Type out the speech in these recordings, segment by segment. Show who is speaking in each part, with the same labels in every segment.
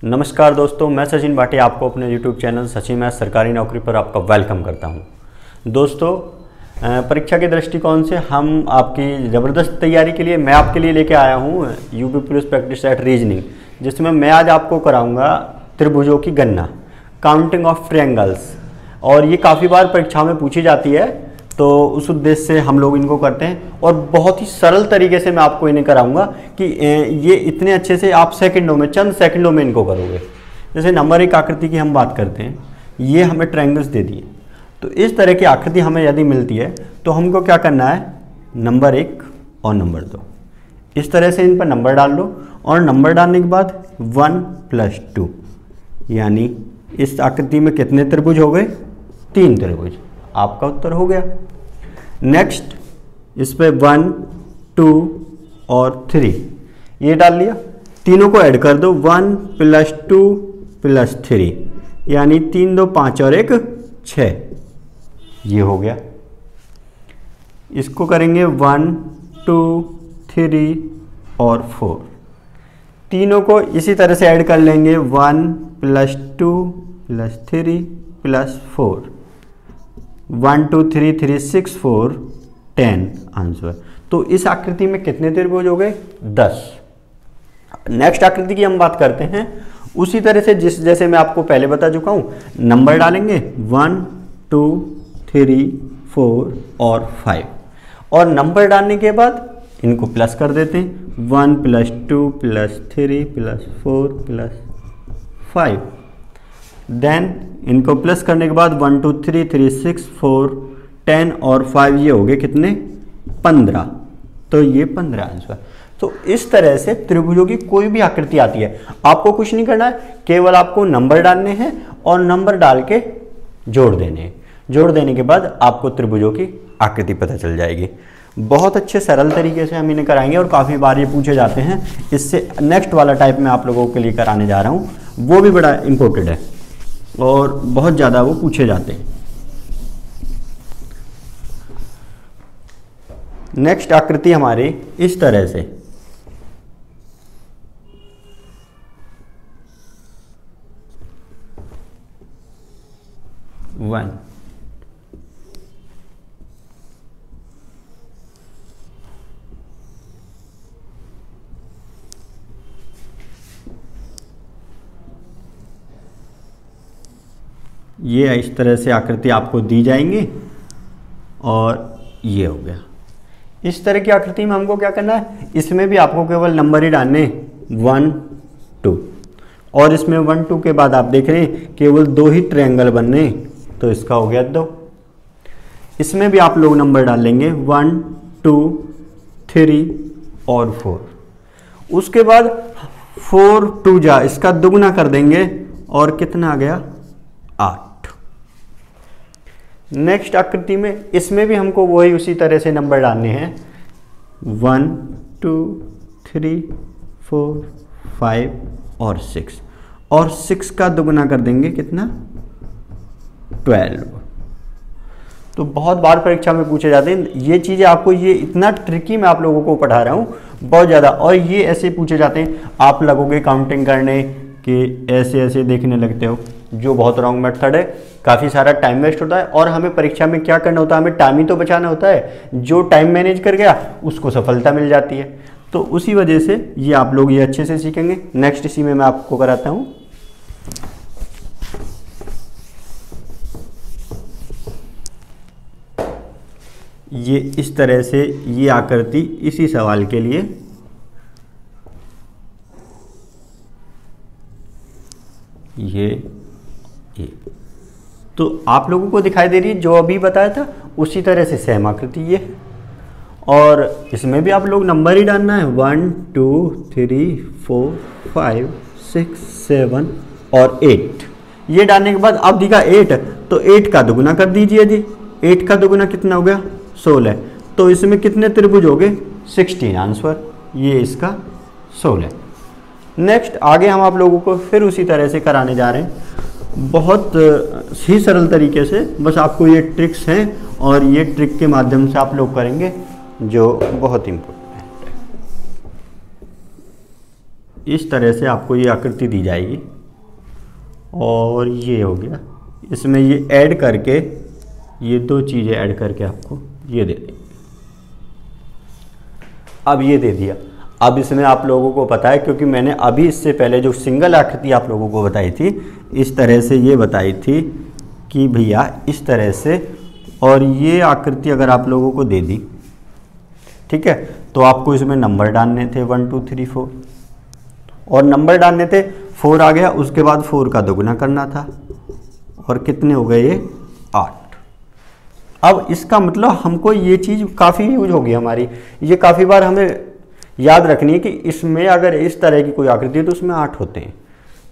Speaker 1: नमस्कार दोस्तों, मैं सचिन भाटिया आपको अपने YouTube चैनल सचिन मैथ सरकारी नौकरी पर आपका वेलकम करता हूं। दोस्तों, परीक्षा के दृष्टिकोण से हम आपकी ज़बरदस्त तैयारी के लिए मैं आपके लिए लेके आया हूं UP police practice set reasoning, जिसमें मैं आज आपको कराऊंगा त्रिभुजों की गणना, काउंटिंग ऑफ ट्रायंगल्स। और ये काफ़ी बार परीक्षाओं में पूछी जाती है, तो उस उद्देश्य से हम लोग इनको करते हैं और बहुत ही सरल तरीके से मैं आपको इन्हें कराऊंगा कि ये इतने अच्छे से आप सेकंडों में, चंद सेकंडों में इनको करोगे। जैसे नंबर एक आकृति की हम बात करते हैं, ये हमें ट्रायंगल्स दे दिए, तो इस तरह की आकृति हमें यदि मिलती है तो हमको क्या करना है, नंबर 1 और नंबर 2 इस तरह से इन पर नंबर डाल लो और नंबर डालने के बाद 1 + 2, यानी इस आकृति में कितने त्रिभुज हो गए, 3 त्रिभुज। आपका उत्तर हो गया। नेक्स्ट इस पे 1, 2 और 3 ये डाल लिया, तीनों को ऐड कर दो, 1 + 2 + 3, यानी 3 2 5 और 1 6, ये हो गया। इसको करेंगे 1 2 3 और 4, तीनों को इसी तरह से ऐड कर लेंगे, 1 + 2 + 3 + 4, 1 2 3 3 6 4 10 आंसर। तो इस आकृति में कितने त्रिभुज हो गए, 10। नेक्स्ट आकृति की हम बात करते हैं, उसी तरह से जैसे मैं आपको पहले बता चुका हूं, नंबर डालेंगे 1 2 3 4 और 5, और नंबर डालने के बाद इनको प्लस कर देते हैं, 1 + 2 + 3 + 4 + 5। देन इनको प्लस करने के बाद 1 2 3 3 6 4 10 और 5, ये हो गए कितने, 15। तो ये 15 आंसर। तो इस तरह से त्रिभुजों की कोई भी आकृति आती है, आपको कुछ नहीं करना है, केवल आपको नंबर डालने हैं और नंबर डाल के जोड़ देने हैं। जोड़ देने के बाद आपको त्रिभुजों की आकृति पता चल जाएगी। बहुत अच्छे सरल तरीके से हम इन्हें कराएंगे और काफ़ी बार ये पूछे जाते हैं। इससे नेक्स्ट वाला टाइप मैं आप लोगों के लिए कराने जा रहा हूँ, वो भी बड़ा इम्पोर्टेंट है और बहुत ज़्यादा वो पूछे जाते हैं। नेक्स्ट आकृति हमारी इस तरह से, वन, ये इस तरह से आकृति आपको दी जाएंगी और ये हो गया। इस तरह की आकृति में हमको क्या करना है, इसमें भी आपको केवल नंबर ही डालने, 1 2, और इसमें 1 2 के बाद आप देख रहे हैं केवल 2 ही ट्रायंगल बनने, तो इसका हो गया 2। इसमें भी आप लोग नंबर डाल लेंगे, 1 2 3 और 4। उसके बाद 4 2 जा, इसका दुगुना कर देंगे और कितना आ गया, 8। नेक्स्ट आकृति में इसमें भी हमको वही उसी तरह से नंबर डालने हैं, 1 2 3 4 5 और 6, और 6 का दुगुना कर देंगे, कितना, 12। तो बहुत बार परीक्षा में पूछे जाते हैं ये चीज़ें, आपको ये इतना ट्रिकी मैं आप लोगों को पढ़ा रहा हूँ बहुत ज़्यादा, और ये ऐसे पूछे जाते हैं, आप लगोगे काउंटिंग करने कि ऐसे ऐसे देखने लगते हो, जो बहुत रॉन्ग मेथड है। काफ़ी सारा टाइम वेस्ट होता है और हमें परीक्षा में क्या करना होता है, हमें टाइम ही तो बचाना होता है। जो टाइम मैनेज कर गया उसको सफलता मिल जाती है। तो उसी वजह से ये आप लोग ये अच्छे से सीखेंगे। नेक्स्ट इसी में मैं आपको कराता हूँ। ये इस तरह से ये आकृति इसी सवाल के लिए, ये तो आप लोगों को दिखाई दे रही है, जो अभी बताया था उसी तरह से सेम आकृति ये, और इसमें भी आप लोग नंबर ही डालना है, 1 2 3 4 5 6 7 और 8। ये डालने के बाद अब दिखा 8, तो 8 का दुगुना कर दीजिए जी, 8 का दुगुना कितना हो गया, 16। तो इसमें कितने त्रिभुज हो गए, 16 आंसर। ये इसका 16। नेक्स्ट आगे हम आप लोगों को फिर उसी तरह से कराने जा रहे हैं, बहुत ही सरल तरीके से। बस आपको ये ट्रिक्स हैं और ये ट्रिक के माध्यम से आप लोग करेंगे, जो बहुत इम्पोर्टेंट है। इस तरह से आपको ये आकृति दी जाएगी। और ये हो गया। इसमें ये ऐड करके, ये दो चीज़ें ऐड करके आपको ये दे देंगे। अब ये दे दिया। अब इसमें आप लोगों को पता है, क्योंकि मैंने अभी इससे पहले जो सिंगल आकृति आप लोगों को बताई थी, इस तरह से ये बताई थी कि भैया इस तरह से, और ये आकृति अगर आप लोगों को दे दी, ठीक है, तो आपको इसमें नंबर डालने थे 1 2 3 4, और नंबर डालने थे, 4 आ गया, उसके बाद 4 का दोगुना करना था, और कितने हो गए ये 8। अब इसका मतलब हमको ये चीज़ काफ़ी यूज होगी हमारी, ये काफ़ी बार हमें याद रखनी है कि इसमें अगर इस तरह की कोई आकृति है तो उसमें 8 होते हैं।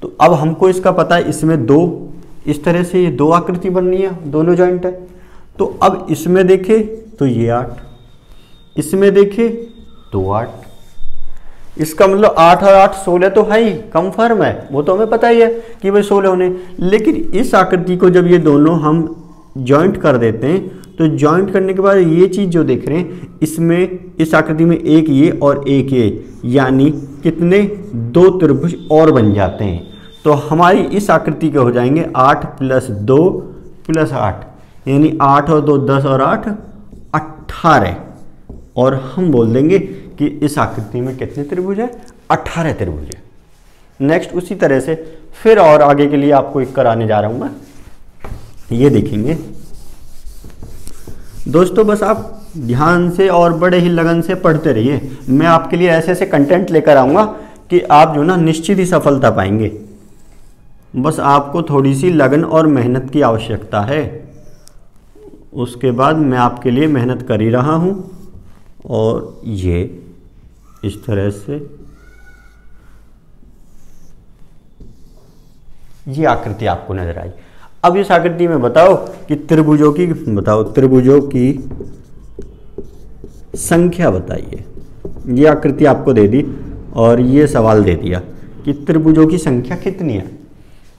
Speaker 1: तो अब हमको इसका पता है, इसमें 2, इस तरह से ये 2 आकृति बननी है, दोनों जॉइंट है। तो अब इसमें देखे तो ये 8, इसमें देखे तो 8। इसका मतलब 8 और 8 16 तो है ही, कंफर्म है, वो तो हमें पता ही है कि भाई 16 होने। लेकिन इस आकृति को जब ये दोनों हम जॉइंट कर देते हैं, तो जॉइंट करने के बाद ये चीज़ जो देख रहे हैं, इसमें इस आकृति में एक ये और एक ये, यानी कितने 2 त्रिभुज और बन जाते हैं। तो हमारी इस आकृति के हो जाएंगे 8 + 2 + 8, यानी 8 और 2 10 और 8 18, और हम बोल देंगे कि इस आकृति में कितने त्रिभुज है, 18 त्रिभुज है। नेक्स्ट उसी तरह से फिर और आगे के लिए आपको एक कराने जा रहा हूँ मैं, ये देखेंगे दोस्तों। बस आप ध्यान से और बड़े ही लगन से पढ़ते रहिए, मैं आपके लिए ऐसे ऐसे कंटेंट लेकर आऊँगा कि आप जो ना निश्चित ही सफलता पाएंगे। बस आपको थोड़ी सी लगन और मेहनत की आवश्यकता है, उसके बाद मैं आपके लिए मेहनत कर ही रहा हूँ। और ये इस तरह से ये आकृति आपको नजर आई। अब इस आकृति में बताओ कि त्रिभुजों की संख्या बताइए। ये आकृति आपको दे दी और ये सवाल दे दिया कि त्रिभुजों की संख्या कितनी है।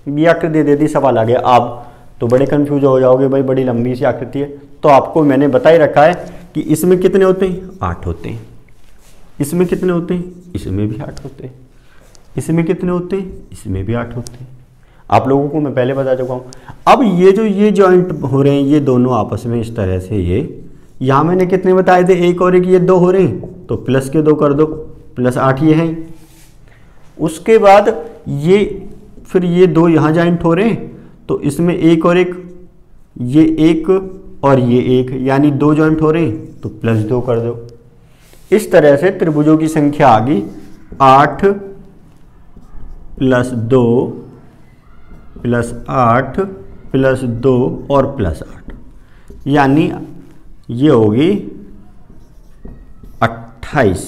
Speaker 1: ये आकृति दे दी, सवाल आ गया। आप तो बड़े कंफ्यूज हो जाओगे, भाई बड़ी लंबी सी आकृति है। तो आपको मैंने बता ही रखा है कि इसमें कितने होते हैं, 8 होते हैं। इसमें कितने होते हैं, इसमें भी 8 होते हैं। इसमें कितने होते हैं, इसमें भी 8 होते हैं। आप लोगों को मैं पहले बता चुका हूँ। अब ये जॉइंट हो रहे हैं, ये दोनों आपस में इस तरह से, ये यहाँ मैंने कितने बताए थे, 1 और 1, ये 2 हो रहे हैं, तो प्लस के 2 कर दो, +8 ये हैं। उसके बाद ये फिर ये 2 यहाँ जॉइंट हो रहे हैं, तो इसमें 1 और 1, ये 1 और ये 1, यानी 2 जॉइंट हो रहे हैं, तो +2 कर दो। इस तरह से त्रिभुजों की संख्या आ गई 8 + 2 + 8 + 2 और +8, यानी ये होगी 28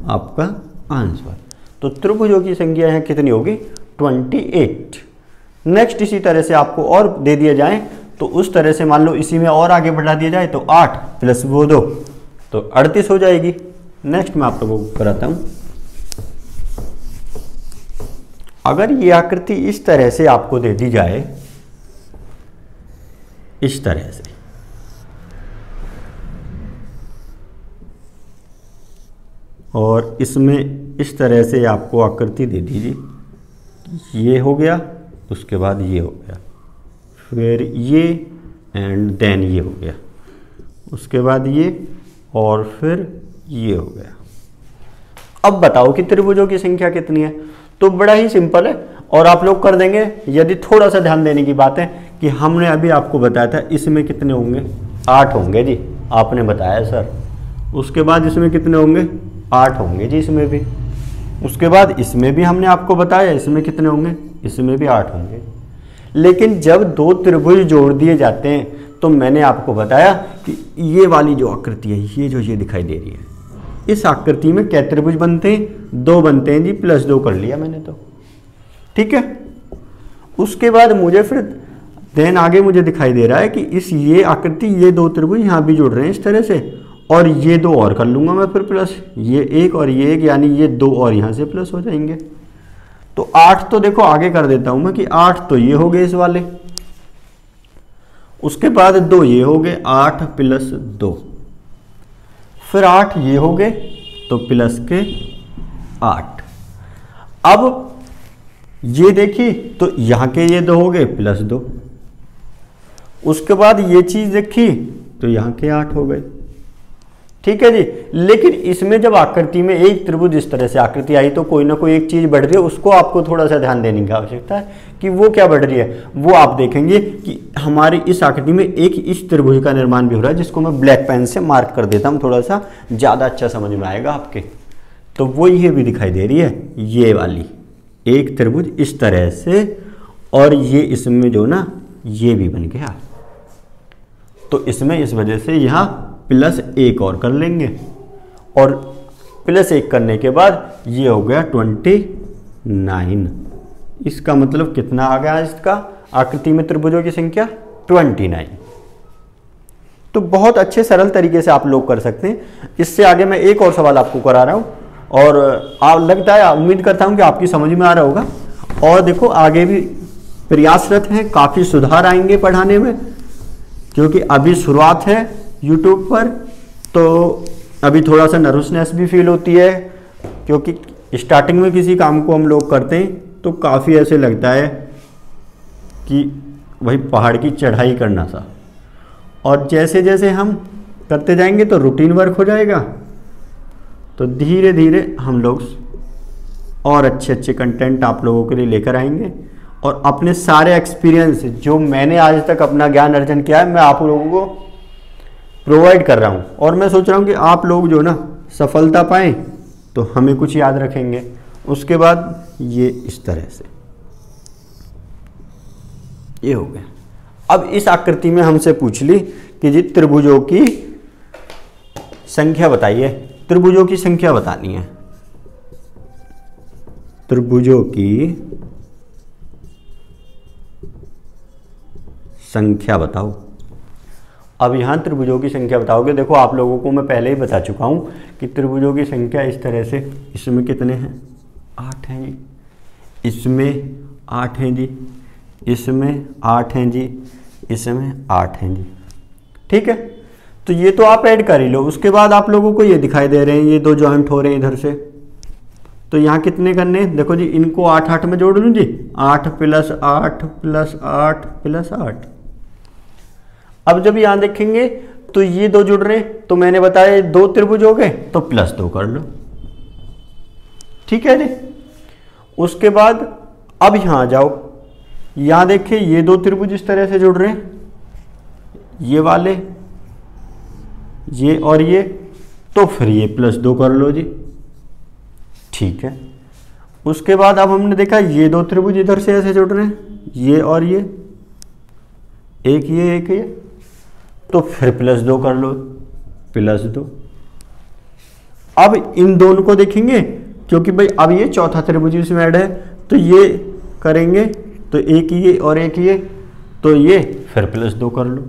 Speaker 1: आपका आंसर। तो त्रिभुजों की संख्या है कितनी होगी, 28। नेक्स्ट इसी तरह से आपको और दे दिया जाए, तो उस तरह से मान लो इसी में और आगे बढ़ा दिया जाए, तो 8 + वो 2 तो 38 हो जाएगी। नेक्स्ट मैं आप लोगों को कराता हूं। अगर ये आकृति इस तरह से आपको दे दी जाए, इस तरह से, और इसमें इस तरह से आपको आकृति दे दीजिए, ये हो गया, उसके बाद ये हो गया, फिर ये एंड देन ये हो गया, उसके बाद ये, और फिर ये हो गया। अब बताओ कि त्रिभुजों की संख्या कितनी है। तो बड़ा ही सिंपल है और आप लोग कर देंगे, यदि थोड़ा सा ध्यान देने की बात है कि हमने अभी आपको बताया था इसमें कितने होंगे, 8 होंगे जी, आपने बताया सर। उसके बाद इसमें कितने होंगे, 8 होंगे जी इसमें भी। उसके बाद इसमें भी हमने आपको बताया इसमें कितने होंगे, इसमें भी 8 होंगे। लेकिन जब 2 त्रिभुज जोड़ दिए जाते हैं, तो मैंने आपको बताया कि ये वाली जो आकृति है, ये दिखाई दे रही है, इस आकृति में क्या त्रिभुज बनते हैं, 2 बनते हैं जी, +2 कर लिया मैंने तो, ठीक है। उसके बाद मुझे फिर देन आगे मुझे दिखाई दे रहा है कि ये आकृति, ये 2 त्रिभुज यहाँ भी जुड़ रहे हैं इस तरह से, और ये 2 और कर लूंगा मैं फिर प्लस, ये 1 और ये 1, यानी ये 2 और यहाँ से प्लस हो जाएंगे। तो 8 तो देखो आगे कर देता हूं मैं कि 8 तो ये हो गए इस वाले, उसके बाद 2 ये हो गए, 8 + 2, फिर 8 ये हो गए, तो +8। अब ये देखी तो यहाँ के ये 2 हो गए +2, उसके बाद ये चीज़ देखी तो यहाँ के 8 हो गए। ठीक है जी। लेकिन इसमें जब आकृति में एक त्रिभुज इस तरह से आकृति आई तो कोई ना कोई एक चीज़ बढ़ रही है, उसको आपको थोड़ा सा ध्यान देने की आवश्यकता है कि वो क्या बढ़ रही है। वो आप देखेंगे कि हमारी इस आकृति में एक इस त्रिभुज का निर्माण भी हो रहा है, जिसको मैं ब्लैक पेन से मार्क कर देता हूँ, थोड़ा सा ज़्यादा अच्छा समझ में आएगा आपके। तो वो ये भी दिखाई दे रही है, ये वाली एक त्रिभुज इस तरह से, और ये इसमें जो ना ये भी बन गया। तो इसमें इस वजह से यहाँ +1 और कर लेंगे, और +1 करने के बाद ये हो गया 29। इसका मतलब कितना आ गया इसका आकृति में त्रिभुजों की संख्या 29। तो बहुत अच्छे सरल तरीके से आप लोग कर सकते हैं। इससे आगे मैं एक और सवाल आपको करा रहा हूँ, और आप लगता है, उम्मीद करता हूँ कि आपकी समझ में आ रहा होगा। और देखो आगे भी प्रयासरत हैं, काफ़ी सुधार आएंगे पढ़ाने में, क्योंकि अभी शुरुआत है YouTube पर, तो अभी थोड़ा सा नर्वसनेस भी फील होती है, क्योंकि स्टार्टिंग में किसी काम को हम लोग करते हैं तो काफ़ी ऐसे लगता है कि वही पहाड़ की चढ़ाई करना सा, और जैसे जैसे हम करते जाएंगे तो रूटीन वर्क हो जाएगा, तो धीरे धीरे हम लोग और अच्छे अच्छे कंटेंट आप लोगों के लिए लेकर आएंगे। और अपने सारे एक्सपीरियंस जो मैंने आज तक अपना ज्ञान अर्जन किया है, मैं आप लोगों को प्रोवाइड कर रहा हूँ, और मैं सोच रहा हूँ कि आप लोग जो ना सफलता पाएँ तो हमें कुछ याद रखेंगे। उसके बाद ये इस तरह से ये हो गया। अब इस आकृति में हमसे पूछ ली कि जी त्रिभुजों की संख्या बताइए, त्रिभुजों की संख्या बतानी है, त्रिभुजों की संख्या बताओ। अब यहाँ त्रिभुजों की संख्या बताओगे। देखो आप लोगों को मैं पहले ही बता चुका हूँ कि त्रिभुजों की संख्या इस तरह से, इसमें कितने हैं 8 हैं जी, इसमें 8 हैं जी, इसमें 8 हैं जी, इसमें 8 हैं जी। ठीक है, तो ये तो आप ऐड कर ही लो। उसके बाद आप लोगों को ये दिखाई दे रहे हैं, ये 2 जॉइंट हो रहे हैं इधर से, तो यहाँ कितने करने हैं देखो जी, इनको 8 8 में जोड़ लूँ जी, 8 + 8 + 8 + 8। अब जब यहाँ देखेंगे तो ये 2 जुड़ रहे हैं, तो मैंने बताया 2 त्रिभुज हो गए, तो +2 कर लो। ठीक है जी। उसके बाद अब यहाँ आ जाओ, यहाँ देखिए ये 2 त्रिभुज इस तरह से जुड़ रहे हैं, ये वाले, ये और ये, तो फिर ये +2 कर लो जी। ठीक है। उसके बाद अब हमने देखा ये 2 त्रिभुज इधर से ऐसे जुड़ रहे हैं, ये और ये, एक ये, तो फिर +2 कर लो, +2। अब इन दोनों को देखेंगे, क्योंकि भाई अब ये चौथा त्रिभुज इसमें ऐड है, तो ये करेंगे तो एक ये और एक ये, तो ये फिर +2 कर लो।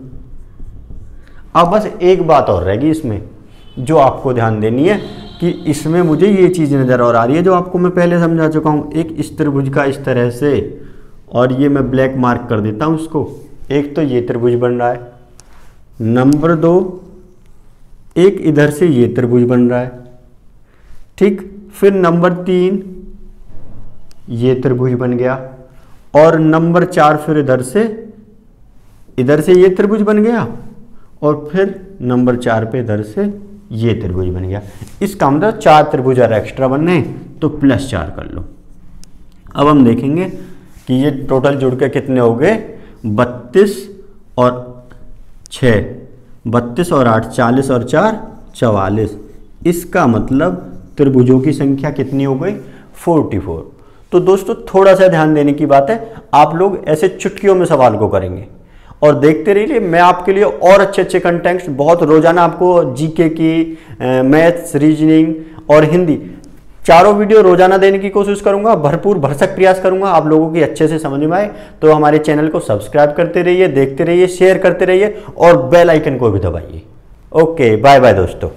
Speaker 1: अब बस एक बात और रहेगी इसमें जो आपको ध्यान देनी है, कि इसमें मुझे ये चीज़ नज़र और आ रही है जो आपको मैं पहले समझा चुका हूँ। एक इस त्रिभुज का इस तरह से, और ये मैं ब्लैक मार्क कर देता हूँ उसको। एक तो ये त्रिभुज बन रहा है, नंबर 2 एक इधर से ये त्रिभुज बन रहा है, ठीक। फिर नंबर 3 ये त्रिभुज बन गया, और नंबर 4 फिर इधर से ये त्रिभुज बन गया, और फिर नंबर 4 पे इधर से ये त्रिभुज बन गया। इसका मतलब 4 त्रिभुज और एक्स्ट्रा बनने हैं, तो +4 कर लो। अब हम देखेंगे कि ये टोटल जुड़ के कितने हो गए, 32 और 6, 32 और 8 40 और 4 44। इसका मतलब त्रिभुजों की संख्या कितनी हो गई, 44। तो दोस्तों थोड़ा सा ध्यान देने की बात है, आप लोग ऐसे चुटकियों में सवाल को करेंगे और देखते रहिए। मैं आपके लिए और अच्छे अच्छे कंटेंट्स बहुत रोजाना आपको जीके की, मैथ्स, रीजनिंग और हिंदी, चारों वीडियो रोजाना देने की कोशिश करूंगा। भरपूर भरसक प्रयास करूंगा आप लोगों की अच्छे से समझ में आए। तो हमारे चैनल को सब्सक्राइब करते रहिए, देखते रहिए, शेयर करते रहिए और बेल आइकन को भी दबाइए। ओके, बाय बाय दोस्तों।